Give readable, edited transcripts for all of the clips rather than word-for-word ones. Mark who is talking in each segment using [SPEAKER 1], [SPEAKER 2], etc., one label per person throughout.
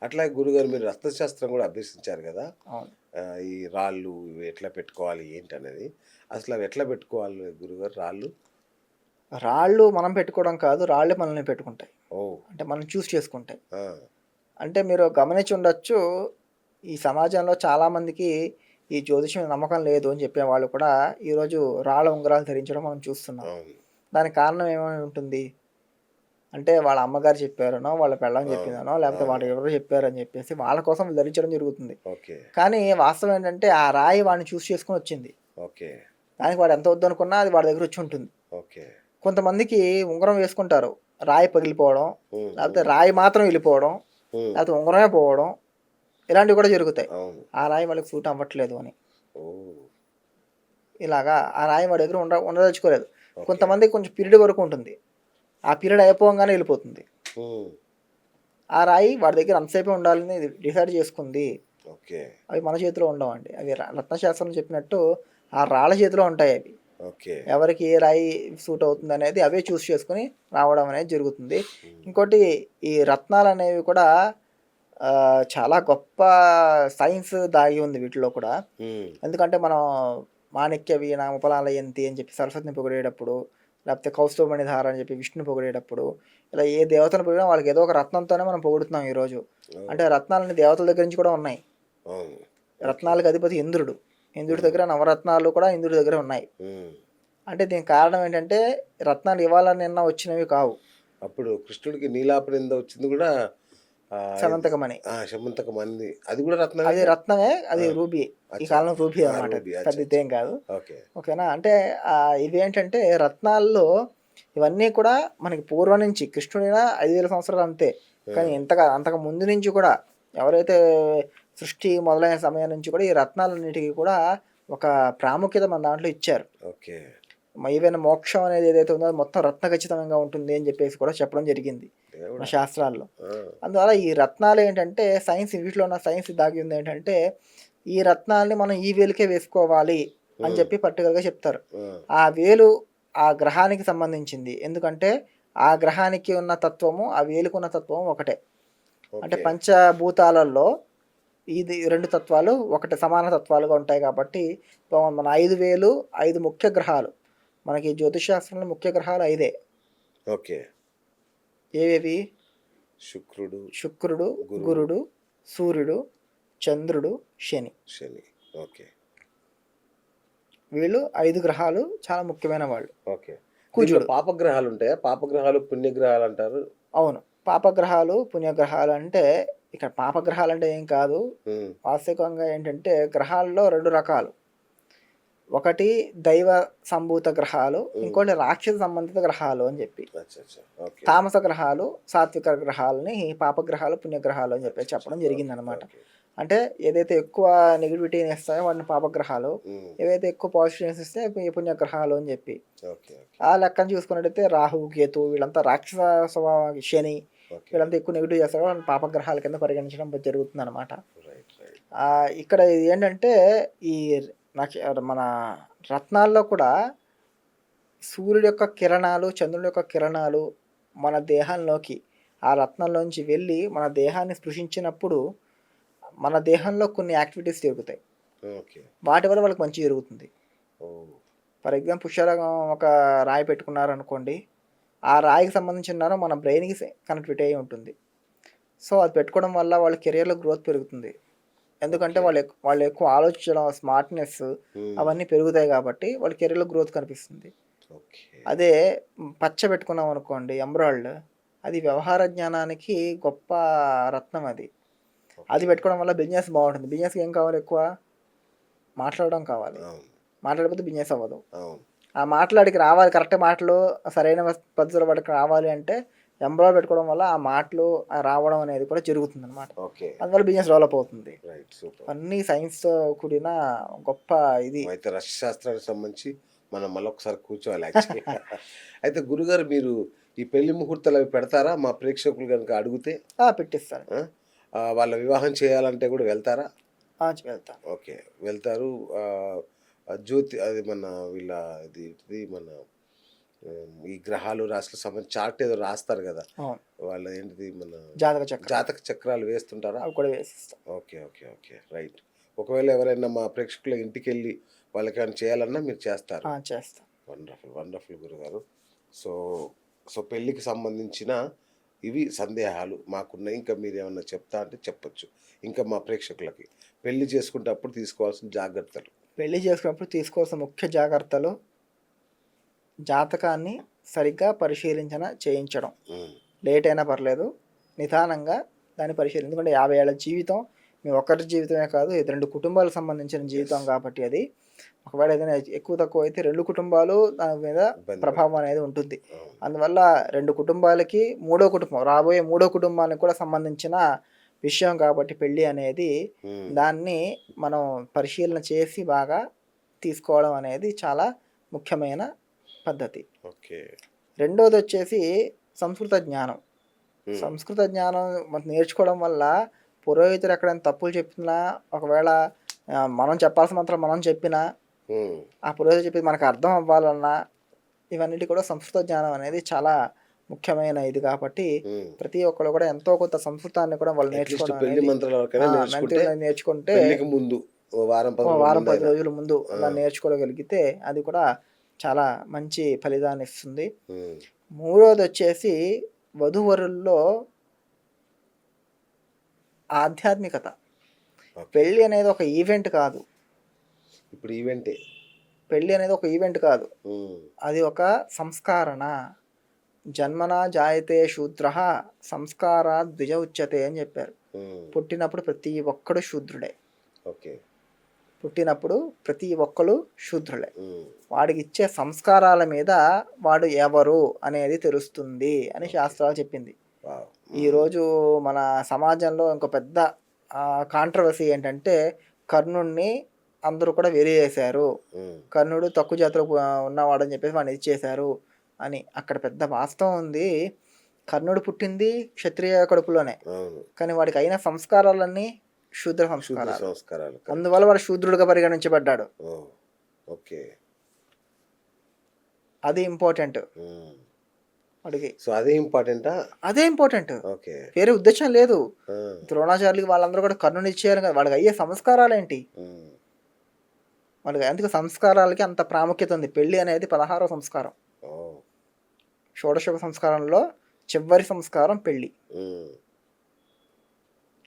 [SPEAKER 1] అట్లాగే గురుగారు మీరు రత్నశాస్త్రం కూడా అభ్యసించారు కదా!
[SPEAKER 2] అవును.
[SPEAKER 1] ఈ రాళ్ళు ఇవి ఎట్లా పెట్టుకోవాలి ఏంటనేది. అసలు అవి ఎట్లా పెట్టుకోవాలి గురుగారు రాళ్ళు?
[SPEAKER 2] రాళ్ళు మనం పెట్టుకోవడం కాదు, రాళ్ళే మనల్ని పెట్టుకుంటాయి.
[SPEAKER 1] ఓహ్!
[SPEAKER 2] అంటే మనం చూస్ చేసుకుంటాయి.
[SPEAKER 1] ఆ!
[SPEAKER 2] అంటే మీరు గమనించి ఉండొచ్చు, ఈ సమాజంలో చాలామందికి ఈ జ్యోతిష్యం మీద నమ్మకం లేదు అని చెప్పేవాళ్ళు కూడా ఈరోజు రాళ్ళ ఉంగరాలు ధరించడం మనం చూస్తున్నాం.
[SPEAKER 1] అవును.
[SPEAKER 2] దానికి కారణం ఏమై ఉంటుంది? అంటే వాళ్ళ అమ్మగారు చెప్పారనో, వాళ్ళ పెళ్ళాం
[SPEAKER 1] అవును.
[SPEAKER 2] చెప్పిందనో, లేకపోతే
[SPEAKER 1] అవును.
[SPEAKER 2] వాళ్ళు ఎవరో చెప్పారని చెప్పేసి వాళ్ళ కోసం వీళ్ళు ధరించడం జరుగుతుంది.
[SPEAKER 1] ఓకే.
[SPEAKER 2] కానీ వాస్తవం ఏంటంటే, ఆ రాయి వాడిని చూస్ చేసుకొనొచ్చింది.
[SPEAKER 1] ఓకే.
[SPEAKER 2] దానికి వాడు ఎంత వద్దనుకున్నా అది వాడి దగ్గరొచ్చి ఉంటుంది.
[SPEAKER 1] ఓకే.
[SPEAKER 2] కొంతమందికి ఉంగరం వేసుకుంటారు. రాయి పగిలిపోవడం,
[SPEAKER 1] హ్మ్.
[SPEAKER 2] లేకపోతే
[SPEAKER 1] హ్మ్.
[SPEAKER 2] రాయి మాత్రం ఎళ్ళిపోవడం,
[SPEAKER 1] హ్మ్.
[SPEAKER 2] లేకపోతే ఉంగరమే పోవడం, ఇలాంటివి కూడా జరుగుతాయి.
[SPEAKER 1] అవును.
[SPEAKER 2] ఆ రాయి వాళ్ళకి సూట్ అవ్వట్లేదు అని.
[SPEAKER 1] ఓహ్!
[SPEAKER 2] ఇలాగా ఆ రాయి వాడి దగ్గర ఉండదలుచుకోలేదు.
[SPEAKER 1] ఓకే.
[SPEAKER 2] కొంతమందికి కొంచెం పీరియడ్ వరకు ఉంటుంది. ఆ పీరియడ్ అయిపోవంగానే ఎళ్ళిపోతుంది.
[SPEAKER 1] హ్మ్.
[SPEAKER 2] ఆ రాయి వాడి దగ్గర అంతసేపే ఉండాలని డిసైడ్ చేసుకుంది.
[SPEAKER 1] ఓకే.
[SPEAKER 2] అవి మన చేతిలో ఉండవండి. అవి రత్నశాస్త్రం చెప్పినట్టు ఆ రాళ్ళ చేతిలో ఉంటాయవి.
[SPEAKER 1] ఓకే.
[SPEAKER 2] ఎవరికి ఏ రాయి సూట్ అవుతుందనేది అవే చూస్ చేసుకొని రావడం అనేది జరుగుతుంది.
[SPEAKER 1] హ్మ్.
[SPEAKER 2] ఇంకోటి ఈ రత్నాలనేవి కూడా చాలా గొప్ప సైన్స్ దాగి ఉంది వీటిలో కూడా.
[SPEAKER 1] హ్మ్.
[SPEAKER 2] ఎందుకంటే మనం మాణిక్య వీణ ఉపలాలయంతి అని చెప్పి సరస్వతిని పొగిడేటప్పుడు, లేకపోతే కౌస్తుభమణిధార అని చెప్పి విష్ణుని పొగిడేటప్పుడు, ఇలా ఏ దేవతను పొగిడినా వాళ్ళకి ఏదో ఒక రత్నంతోనే మనం పొగుడుతున్నాం ఈరోజు.
[SPEAKER 1] ఓహ్!
[SPEAKER 2] అంటే రత్నాలన్నీ దేవతల దగ్గర నుంచి కూడా ఉన్నాయి.
[SPEAKER 1] అవును. ఓకే.
[SPEAKER 2] రత్నాలకు అధిపతి ఇంద్రుడు. ఇంద్రుడి
[SPEAKER 1] హ్మ్.
[SPEAKER 2] దగ్గర నవరత్నాలు కూడా ఇంద్రుడి దగ్గర ఉన్నాయి.
[SPEAKER 1] హ్మ్.
[SPEAKER 2] అంటే దీనికి కారణం ఏంటంటే, రత్నాలు ఇవాళ నిన్న వచ్చినవి కావు.
[SPEAKER 1] అప్పుడు కృష్ణుడికి నీలాపనింద వచ్చింది గూడా ఇది
[SPEAKER 2] సమంతకమణి.
[SPEAKER 1] శమంతకమణి అది గూడా
[SPEAKER 2] అది
[SPEAKER 1] రత్నమేగా?
[SPEAKER 2] రత్నమే.
[SPEAKER 1] ఆ!
[SPEAKER 2] అది రూబీ. ఈ
[SPEAKER 1] అచ్చా!
[SPEAKER 2] కాలంలో రూబీ
[SPEAKER 1] ఆ!
[SPEAKER 2] అనమాట అది.
[SPEAKER 1] రూబీ.
[SPEAKER 2] పెద్ద
[SPEAKER 1] అచ్చా! అచ్చా!
[SPEAKER 2] ఇదేం కాదు.
[SPEAKER 1] ఓకే.
[SPEAKER 2] ఓకేనా. అంటే ఇవేంటంటే రత్నాల్లో ఇవన్నీ కూడా మనకి పూర్వం నుంచి కృష్ణుడైనా 5000 సంవత్సరాలు అంతే.
[SPEAKER 1] ఆ!
[SPEAKER 2] కానీ అంతకు ముందు నుంచి కూడా ఎవరైతే సృష్టి మొదలైన సమయం నుంచి కూడా ఈ రత్నాలన్నిటికి కూడా ఒక ప్రాముఖ్యత మన దాంట్లో ఇచ్చారు.
[SPEAKER 1] ఓకే.
[SPEAKER 2] ఈవెన్ మోక్షం అనేది ఏదైతే ఉందో అది మొత్తం రత్న ఖచ్చితంగా ఉంటుంది అని చెప్పేసి కూడా చెప్పడం జరిగింది మన
[SPEAKER 1] దేవుడా!
[SPEAKER 2] శాస్త్రాల్లో.
[SPEAKER 1] ఆ!
[SPEAKER 2] అందువల్ల ఈ రత్నాలేంటంటే సైన్స్ వీటిలో ఉన్న సైన్స్ దాగి ఉందేంటంటే, ఈ రత్నాల్ని మనం ఈ వేలుకే వేసుకోవాలి అని
[SPEAKER 1] హ్మ్.
[SPEAKER 2] చెప్పి పర్టిక్యులర్‌గా చెప్తారు.
[SPEAKER 1] ఆ!
[SPEAKER 2] ఆ వేలు ఆ గ్రహానికి సంబంధించింది. ఎందుకంటే, ఆ గ్రహానికి ఉన్న తత్వము, ఆ వేలుకున్న తత్వం ఒకటే. అంటే
[SPEAKER 1] ఓకే.
[SPEAKER 2] పంచభూతాలలో ఇది 2 తత్వాలు ఒకటి సమాన తత్వాలుగా ఉంటాయి కాబట్టి, మన 5 వేలు 5 ముఖ్య గ్రహాలు. మనకి జ్యోతిష్ శాస్త్రంలో ముఖ్య గ్రహాలు 5
[SPEAKER 1] ఓకే.
[SPEAKER 2] ఏవేవి?
[SPEAKER 1] శుక్రుడు,
[SPEAKER 2] శుక్రుడు,
[SPEAKER 1] గురుడు,
[SPEAKER 2] గురుడు, సూర్యుడు, చంద్రుడు, శని.
[SPEAKER 1] శని. ఓకే.
[SPEAKER 2] వీళ్ళు 5 గ్రహాలు చాలా ముఖ్యమైన వాళ్ళు.
[SPEAKER 1] ఓకే. దీంట్లో
[SPEAKER 2] కుజుడు.
[SPEAKER 1] పాపగ్రహాలుంటాయా? పాపగ్రహాలు, పుణ్యగ్రహాలంటారు.
[SPEAKER 2] అవును. పాపగ్రహాలు, పుణ్యగ్రహాలు అంటే ఇక్కడ పాపగ్రహాలంటే ఏం కాదు.
[SPEAKER 1] హ్మ్.
[SPEAKER 2] వాస్తవికంగా ఏంటంటే గ్రహాల్లో 2 రకాలు. ఒకటి దైవ సంభూత గ్రహాలు,
[SPEAKER 1] హ్మ్.
[SPEAKER 2] ఇంకోటి రాక్షస సంబంధిత గ్రహాలు అని చెప్పి.
[SPEAKER 1] అచ్చా! అచ్చా! ఓకే.
[SPEAKER 2] తామస గ్రహాలు, సాత్విక గ్రహాలని పాపగ్రహాలు, పుణ్యగ్రహాలు అని చెప్పేసి
[SPEAKER 1] అచ్చచ్చ!
[SPEAKER 2] చెప్పడం
[SPEAKER 1] ఓకే.
[SPEAKER 2] జరిగిందనమాట.
[SPEAKER 1] ఓకే.
[SPEAKER 2] అంటే ఏదైతే ఎక్కువ నెగటివిటీని ఇస్తాయో వాటిని పాపగ్రహాలు,
[SPEAKER 1] హ్మ్.
[SPEAKER 2] ఏవైతే ఎక్కువ పాజిటివ్‌నెస్ ఇస్తే పుణ్యగ్రహాలు అని చెప్పి.
[SPEAKER 1] ఓకే. ఓకే.
[SPEAKER 2] ఆ లెక్కన చూసుకున్నట్టయితే రాహు, కేతు వీళ్ళంతా రాక్షస స్వభావం, శని
[SPEAKER 1] ఓకే.
[SPEAKER 2] వీళ్ళంతా ఎక్కువ నెగెటివ్ చేస్తారు. వాళ్ళని పాపగ్రహాల కింద పరిగణించడం జరుగుతుందనమాట.
[SPEAKER 1] రైట్. రైట్.
[SPEAKER 2] ఇక్కడ ఏంటంటే ఈ మన రత్నాల్లో కూడా సూర్యుడి యొక్క కిరణాలు, చంద్రుడి యొక్క కిరణాలు మన దేహంలోకి ఆ రత్నంలోంచి వెళ్ళి మన దేహాన్ని స్పృశించినప్పుడు మన దేహంలో కొన్ని యాక్టివిటీస్ జరుగుతాయి.
[SPEAKER 1] ఓకే.
[SPEAKER 2] వాటి వల్ల వాళ్ళకి మంచి జరుగుతుంది.
[SPEAKER 1] ఓహ్!
[SPEAKER 2] ఫర్ ఎగ్జాంపుల్ పుష్యరాగం ఒక రాయి పెట్టుకున్నారనుకోండి. ఆ రాయికి సంబంధించిన నరం మన బ్రెయిన్‌కి కనెక్టివిటీ అయ్యి ఉంటుంది. సో, అది పెట్టుకోవడం వల్ల వాళ్ళ కెరియర్‌లో గ్రోత్ పెరుగుతుంది. ఎందుకంటే
[SPEAKER 1] ఓకే.
[SPEAKER 2] వాళ్ళు ఎక్కువ ఆలోచించడం, స్మార్ట్‌నెస్
[SPEAKER 1] హ్మ్.
[SPEAKER 2] అవన్నీ పెరుగుతాయి కాబట్టి వాళ్ళ కెరియర్‌లో గ్రోత్ కనిపిస్తుంది.
[SPEAKER 1] ఓకే.
[SPEAKER 2] అదే పచ్చ పెట్టుకున్నామనుకోండి ఎమరాల్డ్, అది వ్యవహార జ్ఞానానికి గొప్ప రత్నం అది. అది
[SPEAKER 1] ఓకే.
[SPEAKER 2] పెట్టుకోవడం వల్ల బిజినెస్ బావుంటుంది. బిజినెస్‌కి ఏం కావాలి ఎక్కువ? మాట్లాడడం కావాలి.
[SPEAKER 1] అవును.
[SPEAKER 2] మాట్లాడకపోతే బిజినెస్ అవ్వదు.
[SPEAKER 1] అవును.
[SPEAKER 2] ఆ మాటలు ఆడికి రావాలి. కరెక్ట్ మాటలు సరైన పద్ధతిలో వాడికి రావాలి అంటే ఎంబ్రాయిడరీ పెట్టుకోవడం వల్ల ఆ మాటలు రావడం అనేది కూడా జరుగుతుందనమాట.
[SPEAKER 1] ఓకే.
[SPEAKER 2] అందువల్ల బిజినెస్ డెవలప్ అవుతుంది.
[SPEAKER 1] రైట్. సూపర్.
[SPEAKER 2] అన్నీ సైన్స్‌తో కూడిన గొప్ప ఇది.
[SPEAKER 1] అయితే రష్యశాస్త్రానికి సంబంధించి మనం మళ్ళొకసారి కూర్చోవాలి యాక్చువల్‌గా. అయితే గురుగారు మీరు ఈ పెళ్లి ముహూర్తాలవి పెడతారా? మా ప్రేక్షకులు గనుక అడుగుతే?
[SPEAKER 2] పెట్టిస్తాను.
[SPEAKER 1] ఆ! వాళ్ళ వివాహం చేయాలంటే గూడా వెళ్తారా?
[SPEAKER 2] వెళ్తాను.
[SPEAKER 1] ఓకే. వెళ్తారు. జ్యోతి అది మన వీళ్ళ ఇది ఇది మన ఈ గ్రహాలు రాశులకు సంబంధించి చార్ట్ ఏదో రాస్తారు కదా,
[SPEAKER 2] అవును.
[SPEAKER 1] వాళ్ళ ఏంటిది మన
[SPEAKER 2] జాతక చక్రం
[SPEAKER 1] జాతక చక్రాలు వేస్తుంటారా?
[SPEAKER 2] అవి కూడా వేసిస్తాం.
[SPEAKER 1] Okay, okay, okay, right. ఒకవేళ ఎవరైనా మా ప్రేక్షకుల ఇంటికి వెళ్ళి వాళ్ళకి ఏమైనా చేయాలన్నా మీరు చేస్తారు.
[SPEAKER 2] చేస్తాం.
[SPEAKER 1] వండర్ఫుల్, వండర్ఫుల్ గురుగారు. సో సో పెళ్ళికి సంబంధించిన ఇవి సందేహాలు మాకున్నాయి. ఇంకా మీరు ఏమన్నా చెప్తా అంటే చెప్పొచ్చు. ఇంకా మా ప్రేక్షకులకి పెళ్లి చేసుకునేటప్పుడు తీసుకోవాల్సిన జాగ్రత్తలు.
[SPEAKER 2] పెళ్లి చేసుకున్నప్పుడు తీసుకోవాల్సిన ముఖ్య జాగ్రత్తలు జాతకాన్ని సరిగ్గా పరిశీలించిన చేయించడం. లేట్ అయినా పర్లేదు, నిదానంగా దాన్ని పరిశీలించడం. ఎందుకంటే 50 ఏళ్ల జీవితం మీ ఒక్కరి జీవితమే కాదు, ఇది 2 కుటుంబాలకు సంబంధించిన జీవితం కాబట్టి అది ఒకవేళ ఏదైనా ఎక్కువ తక్కువ అయితే 2 కుటుంబాలు దాని మీద
[SPEAKER 1] ఇబ్బంది
[SPEAKER 2] ప్రభావం అనేది ఉంటుంది.
[SPEAKER 1] అవును.
[SPEAKER 2] అందువల్ల 2 కుటుంబాలకి మూడో కుటుంబం రాబోయే మూడో కుటుంబానికి కూడా సంబంధించిన విషయం కాబట్టి పెళ్ళి అనేది దాన్ని మనం పరిశీలన చేసి బాగా తీసుకోవడం అనేది చాలా ముఖ్యమైన పద్ధతి.
[SPEAKER 1] ఓకే.
[SPEAKER 2] రెండోది వచ్చేసి సంస్కృత జ్ఞానం. సంస్కృత జ్ఞానం మనం నేర్చుకోవడం వల్ల పురోహితులు ఎక్కడైనా తప్పులు చెప్పినా, ఒకవేళ మనం చెప్పాల్సిన మంత్రం మనం చెప్పినా, ఆ పురోహితుడు చెప్పేది మనకు అర్థం అవ్వాలన్నా, ఇవన్నిటి కూడా సంస్కృత జ్ఞానం అనేది చాలా ముఖ్యమైన ఇది కాబట్టి ప్రతి ఒక్కరు కూడా ఎంతో కొంత సంస్కృతాన్ని కూడా వాళ్ళు నేర్చుకోవడం
[SPEAKER 1] పెళ్లి
[SPEAKER 2] అనేది
[SPEAKER 1] మంత్రాల వరకైనా
[SPEAKER 2] నేర్చుకుంటే
[SPEAKER 1] పెళ్లికి ముందు వారం
[SPEAKER 2] 10 రోజుల ముందు దాన్ని నేర్చుకోగలిగితే అది కూడా చాలా మంచి ఫలితాన్ని ఇస్తుంది. మూడోది వచ్చేసి వధూవరుల్లో ఆధ్యాత్మికత. పెళ్ళి అనేది ఒక ఈవెంట్ కాదు.
[SPEAKER 1] ఇప్పుడు ఈవెంటే.
[SPEAKER 2] పెళ్ళి అనేది ఒక ఈవెంట్ కాదు, అది ఒక సంస్కారణ. జన్మనా జాయతే శూద్ర సంస్కారాత్ ద్విజ ఉచ్యతే అని చెప్పారు. పుట్టినప్పుడు ప్రతి ఒక్కడు శూద్రుడే.
[SPEAKER 1] ఓకే.
[SPEAKER 2] పుట్టినప్పుడు ప్రతి ఒక్కరు శూద్రులే. వాడికి ఇచ్చే సంస్కారాల మీద వాడు ఎవరు అనేది తెలుస్తుంది అని శాస్త్రాలు చెప్పింది. ఈరోజు మన సమాజంలో ఇంకో పెద్ద కాంట్రవర్సీ ఏంటంటే కర్ణుడిని అందరూ కూడా వెలివేశారు. కర్ణుడు తక్కువ జాతిలో ఉన్నవాడని చెప్పేసి వాడిని ఇచ్చేశారు అని. అక్కడ పెద్ద వాస్తవం ఉంది. కర్ణుడు పుట్టింది క్షత్రియ కడుపులోనే, కానీ వాడికి అయిన సంస్కారాలన్నీ శూద్ర సంస్కారాలు. అందువల్ల వాడు శూద్రుడిగా పరిగణించబడ్డాడు. అది ఇంపార్టెంట్ వాడికి. అదే ఇంపార్టెంట్, వేరే ఉద్దేశం లేదు. ద్రోణాచార్యులకి వాళ్ళందరూ కూడా కర్ణుని ఇచ్చేయాలి కదా, వాడికి అయ్యే సంస్కారాలు ఏంటి? వాళ్ళకి అందుకు సంస్కారాలకి అంత ప్రాముఖ్యత ఉంది. పెళ్ళి అనేది 16వ సంస్కారం. షోడశ సంస్కారంలో చివరి సంస్కారం పెళ్ళి.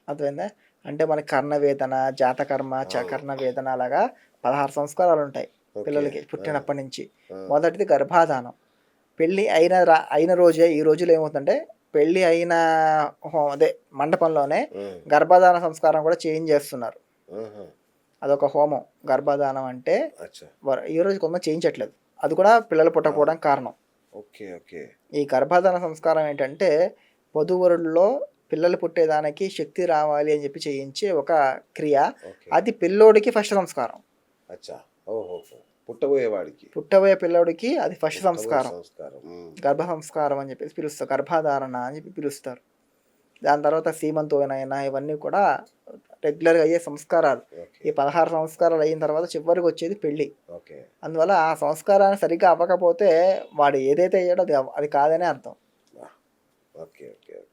[SPEAKER 2] అర్థమైందా? అంటే మనకి కర్ణవేదన, జాతకర్మ, కర్ణవేదన అలాగా 16 సంస్కారాలు ఉంటాయి పిల్లలకి పుట్టినప్పటి నుంచి. మొదటిది గర్భాధానం. పెళ్ళి అయిన రోజే, ఈ రోజులో ఏమవుతుందంటే పెళ్ళి అయిన అదే మండపంలోనే గర్భాధాన సంస్కారం కూడా చేంజ్ చేస్తున్నారు. అదొక హోమం. గర్భాధానం అంటే ఈ రోజు కొంత చేయించట్లేదు, అది కూడా పిల్లలు పుట్టకపోవడానికి కారణం. ఈ గర్భాధాన సంస్కారం ఏంటంటే వధూవరుల్లో పిల్లలు పుట్టేదానికి శక్తి రావాలి అని చెప్పి చేయించే ఒక క్రియ. అది పిల్లోడికి ఫస్ట్ సంస్కారం. పుట్టబోయే పిల్లోడికి అది ఫస్ట్ సంస్కారం, గర్భ సంస్కారం అని చెప్పేసి పిలుస్తారు. గర్భాధారణ అని చెప్పి పిలుస్తారు. దాని తర్వాత సీమంతోనైనా ఇవన్నీ కూడా రెగ్యులర్గా అయ్యే సంస్కారాలు. ఈ 16 సంస్కారాలు అయిన తర్వాత చివరికి వచ్చేది పెళ్ళి. అందువల్ల ఆ సంస్కారాన్ని సరిగ్గా అవ్వకపోతే వాడు ఏదైతే అయ్యాడో అది కాదనే అర్థం.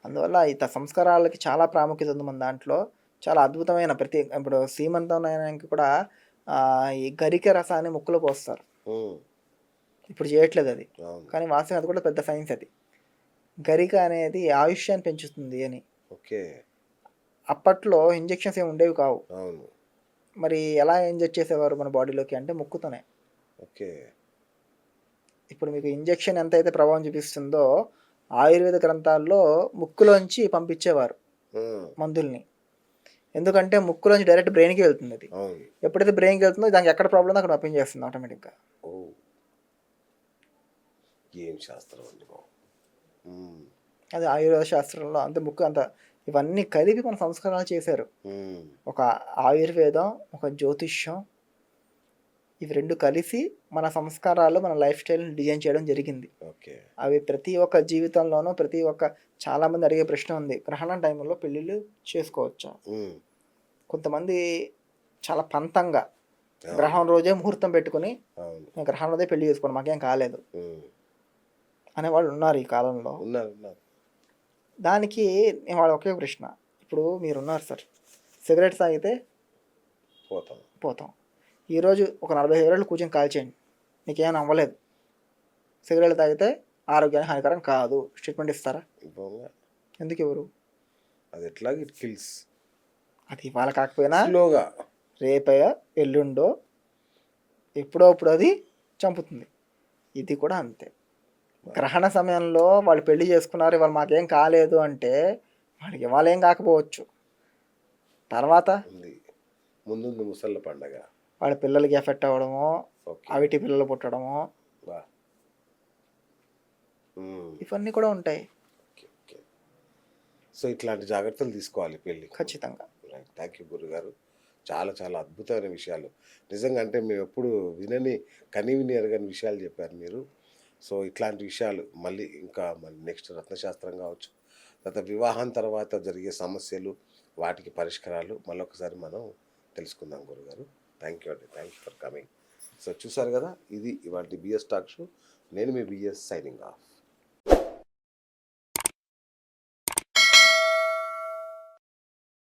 [SPEAKER 2] అందువల్ల ఈ సంస్కారాలకి చాలా ప్రాముఖ్యత ఉంది మన దాంట్లో. చాలా అద్భుతమైన ఇప్పుడు సీమంతంకి కూడా ఈ గరిక రసాన్ని ముక్కులో పోస్తారు. ఇప్పుడు చేయట్లేదు అది, కానీ వాస్తవం అది కూడా పెద్ద సైన్స్. అది గరిక అనేది ఆయుష్యాన్ని పెంచుతుంది అని. అప్పట్లో ఇంజెక్షన్స్ ఏమి ఉండేవి కావు. మరి ఎలా ఇంజెక్ట్ చేసేవారు మన బాడీలోకి అంటే ముక్కుతోనే. ఇప్పుడు మీకు ఇంజెక్షన్ ఎంత అయితే ప్రభావం చూపిస్తుందో ఆయుర్వేద గ్రంథాల్లో ముక్కులోంచి పంపించేవారు మందుల్ని. ఎందుకంటే ముక్కులోంచి డైరెక్ట్ బ్రెయిన్కి వెళ్తుంది. అది ఎప్పుడైతే బ్రెయిన్కి వెళ్తుందో దానికి ఎక్కడ ప్రాబ్లం ఉందో అక్కడ పంపించేస్తుంది ఆటోమేటిక్గా. అది ఆయుర్వేద శాస్త్రంలో అంత ముక్కు అంత ఇవన్నీ కలిపి మన సంస్కారాలు చేశారు. ఒక ఆయుర్వేదం, ఒక జ్యోతిష్యం, ఇవి రెండు కలిసి మన సంస్కారాలు, మన లైఫ్ స్టైల్ని డిజైన్ చేయడం జరిగింది. అవి ప్రతి ఒక్క జీవితంలోనూ చాలామంది అడిగే ప్రశ్న ఉంది, గ్రహణం టైంలో పెళ్ళిళ్ళు చేసుకోవచ్చా? కొంతమంది చాలా పంతంగా గ్రహణం రోజే ముహూర్తం పెట్టుకుని గ్రహణం రోజే పెళ్లి చేసుకోండి, మాకేం కాలేదు. అనేవాళ్ళు ఉన్నారు ఈ కాలంలో.
[SPEAKER 1] ఉన్నారు ఉన్నారు.
[SPEAKER 2] దానికి నేను వాళ్ళ ఒకే ప్రశ్న, ఇప్పుడు మీరున్నారు సార్, సిగరెట్ తాగితే
[SPEAKER 1] పోతాం.
[SPEAKER 2] పోతాం. ఈరోజు ఒక 40 సిగరెట్లు కూర్చొని కాల్చేయండి, నీకేమైనా అవ్వలేదు. సిగరెట్లు తాగితే ఆరోగ్యానికి హానికరం కాదు స్టేట్మెంట్ ఇస్తారా?
[SPEAKER 1] ఇవ్వంగా.
[SPEAKER 2] ఎందుకు ఎవరు?
[SPEAKER 1] అది ఎట్లాగ ఇట్ కిల్స్
[SPEAKER 2] అది ఇవాళ కాకపోయినా
[SPEAKER 1] స్లోగా.
[SPEAKER 2] రేపో ఎల్లుండో ఎప్పుడో అప్పుడు అది చంపుతుంది. ఇది కూడా అంతే. గ్రహణ సమయంలో వాళ్ళు పెళ్లి చేసుకున్నారు, ఇవాళ మాకేం కాలేదు అంటే వాళ్ళకి ఇవాళ ఏం కాకపోవచ్చు, తర్వాత
[SPEAKER 1] ఉంది ముందుంది ముసళ్ళ పండగ.
[SPEAKER 2] వాళ్ళ పిల్లలకి ఎఫెక్ట్ అవ్వడమో,
[SPEAKER 1] ఓకే.
[SPEAKER 2] అవిటి పిల్లలు పుట్టడమో,
[SPEAKER 1] బా. మ్మ్.
[SPEAKER 2] ఇవన్నీ కూడా ఉంటాయి
[SPEAKER 1] ఓకే ఓకే. సో ఇట్లాంటి జాగ్రత్తలు తీసుకోవాలి పెళ్ళి.
[SPEAKER 2] ఖచ్చితంగా.
[SPEAKER 1] రైట్. థ్యాంక్ యూ గురుగారు. చాలా చాలా అద్భుతమైన విషయాలు నిజంగా. అంటే మేము ఎప్పుడు విని ఎరగని విషయాలు చెప్పారు మీరు. సో ఇట్లాంటి విషయాలు మళ్ళీ ఇంకా మళ్ళీ నెక్స్ట్ రత్నశాస్త్రం కావచ్చు, తర్వాత వివాహం తర్వాత జరిగే సమస్యలు, వాటికి పరిష్కారాలు మళ్ళొకసారి మనం తెలుసుకుందాం గురుగారు. థ్యాంక్ యూ అండి. Thank you for coming. So చూసారు కదా, ఇది ఇవాళ బిఎస్ టాక్ షో. నేను మీ బిఎస్ సైనింగ్ ఆఫ్.